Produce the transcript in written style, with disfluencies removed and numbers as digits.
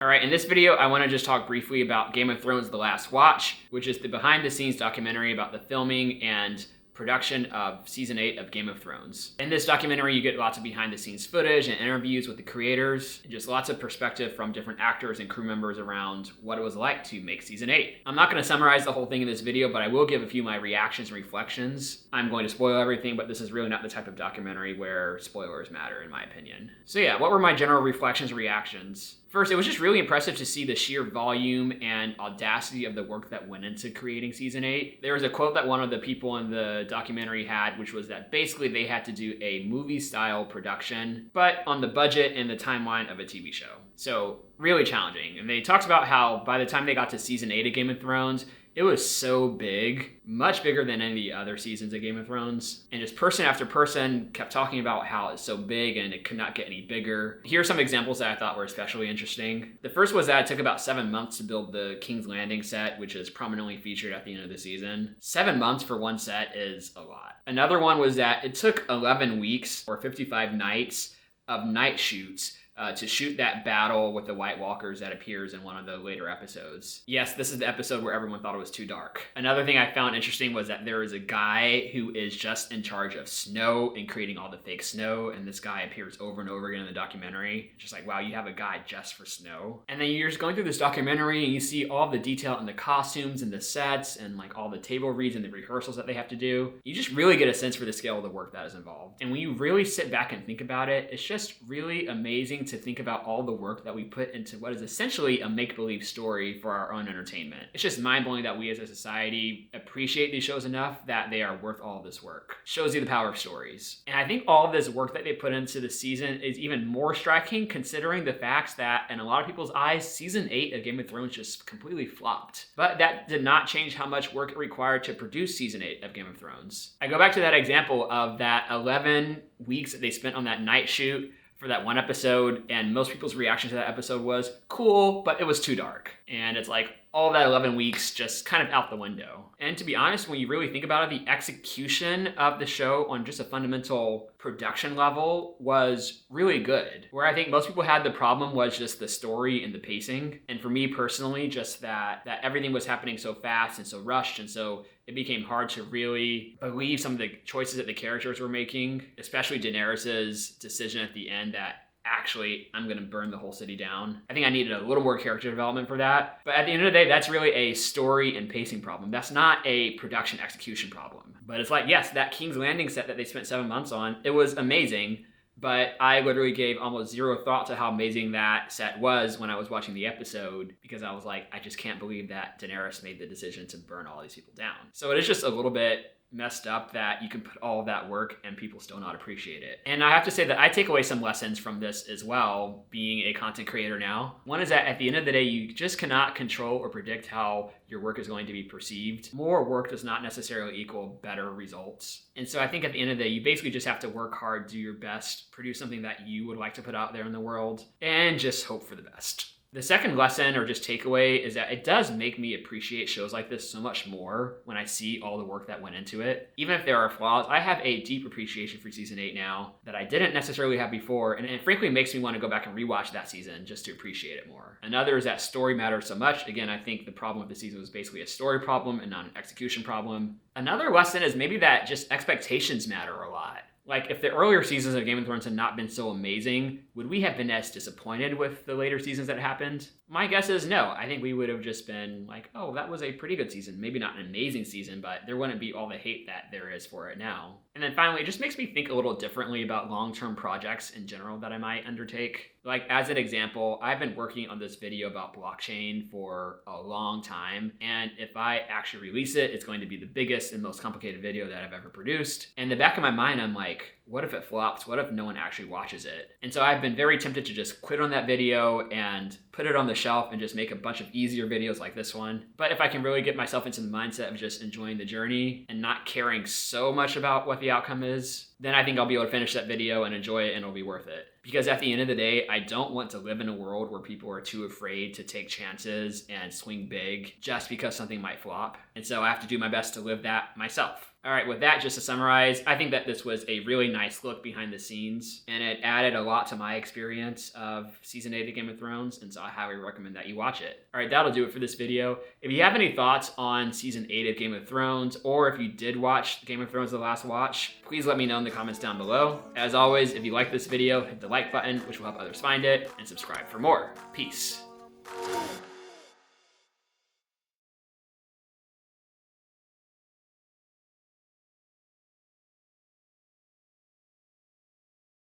All right, in this video, I want to just talk briefly about Game of Thrones The Last Watch, which is the behind-the-scenes documentary about the filming and production of Season 8 of Game of Thrones. In this documentary, you get lots of behind-the-scenes footage and interviews with the creators, and just lots of perspective from different actors and crew members around what it was like to make Season 8. I'm not going to summarize the whole thing in this video, but I will give a few of my reactions and reflections. I'm going to spoil everything, but this is really not the type of documentary where spoilers matter, in my opinion. So yeah, what were my general reflections and reactions? First, it was just really impressive to see the sheer volume and audacity of the work that went into creating Season 8. There was a quote that one of the people in the documentary had, which was that basically they had to do a movie-style production, but on the budget and the timeline of a TV show. So, really challenging. And they talked about how by the time they got to Season 8 of Game of Thrones, it was so big, much bigger than any of the other seasons of Game of Thrones. And just person after person kept talking about how it's so big and it could not get any bigger. Here are some examples that I thought were especially interesting. The first was that it took about 7 months to build the King's Landing set, which is prominently featured at the end of the season. 7 months for one set is a lot. Another one was that it took 11 weeks or 55 nights of night shoots to shoot that battle with the White Walkers that appears in one of the later episodes. Yes, this is the episode where everyone thought it was too dark. Another thing I found interesting was that there is a guy who is just in charge of snow and creating all the fake snow, and this guy appears over and over again in the documentary. Just like, wow, you have a guy just for snow. And then you're just going through this documentary and you see all the detail in the costumes and the sets and like all the table reads and the rehearsals that they have to do. You just really get a sense for the scale of the work that is involved. And when you really sit back and think about it, it's just really amazing to think about all the work that we put into what is essentially a make-believe story for our own entertainment. It's just mind-blowing that we as a society appreciate these shows enough that they are worth all this work. Shows you the power of stories. And I think all of this work that they put into the season is even more striking considering the facts that, in a lot of people's eyes, Season 8 of Game of Thrones just completely flopped. But that did not change how much work it required to produce Season 8 of Game of Thrones. I go back to that example of that 11 weeks that they spent on that night shoot for that one episode, and most people's reaction to that episode was cool, but it was too dark. And it's like all that 11 weeks just kind of out the window. And to be honest, when you really think about it, the execution of the show on just a fundamental production level was really good. Where I think most people had the problem was just the story and the pacing. And for me personally, just that everything was happening so fast and so rushed, and so it became hard to really believe some of the choices that the characters were making, especially Daenerys's decision at the end that actually, I'm gonna burn the whole city down. I think I needed a little more character development for that. But at the end of the day, that's really a story and pacing problem. That's not a production execution problem. But it's like, yes, that King's Landing set that they spent 7 months on, it was amazing. But I literally gave almost zero thought to how amazing that set was when I was watching the episode, because I was like, I just can't believe that Daenerys made the decision to burn all these people down. So it is just a little bit messed up that you can put all of that work and people still not appreciate it. And I have to say that I take away some lessons from this as well, being a content creator now. One is that at the end of the day, you just cannot control or predict how your work is going to be perceived. More work does not necessarily equal better results. And so I think at the end of the day, you basically just have to work hard, do your best, produce something that you would like to put out there in the world, and just hope for the best. The second lesson or just takeaway is that it does make me appreciate shows like this so much more when I see all the work that went into it. Even if there are flaws, I have a deep appreciation for Season 8 now that I didn't necessarily have before, and it frankly makes me want to go back and rewatch that season just to appreciate it more. Another is that story matters so much. Again, I think the problem with the season was basically a story problem and not an execution problem. Another lesson is maybe that just expectations matter a lot. Like, if the earlier seasons of Game of Thrones had not been so amazing, would we have been as disappointed with the later seasons that happened? My guess is no. I think we would have just been like, oh, that was a pretty good season. Maybe not an amazing season, but there wouldn't be all the hate that there is for it now. And then finally, it just makes me think a little differently about long-term projects in general that I might undertake. Like, as an example, I've been working on this video about blockchain for a long time, and if I actually release it, it's going to be the biggest and most complicated video that I've ever produced. In the back of my mind, I'm like, what if it flops? What if no one actually watches it? And so I've been very tempted to just quit on that video and put it on the shelf and just make a bunch of easier videos like this one. But if I can really get myself into the mindset of just enjoying the journey and not caring so much about what the outcome is, then I think I'll be able to finish that video and enjoy it, and it'll be worth it. Because at the end of the day, I don't want to live in a world where people are too afraid to take chances and swing big just because something might flop. And so I have to do my best to live that myself. All right, with that, just to summarize, I think that this was a really nice look behind the scenes, and it added a lot to my experience of Season 8 of Game of Thrones, and so I highly recommend that you watch it. All right, that'll do it for this video. If you have any thoughts on Season 8 of Game of Thrones, or if you did watch Game of Thrones The Last Watch, please let me know in the comments down below. As always, if you like this video, hit the like button, which will help others find it, and subscribe for more. Peace.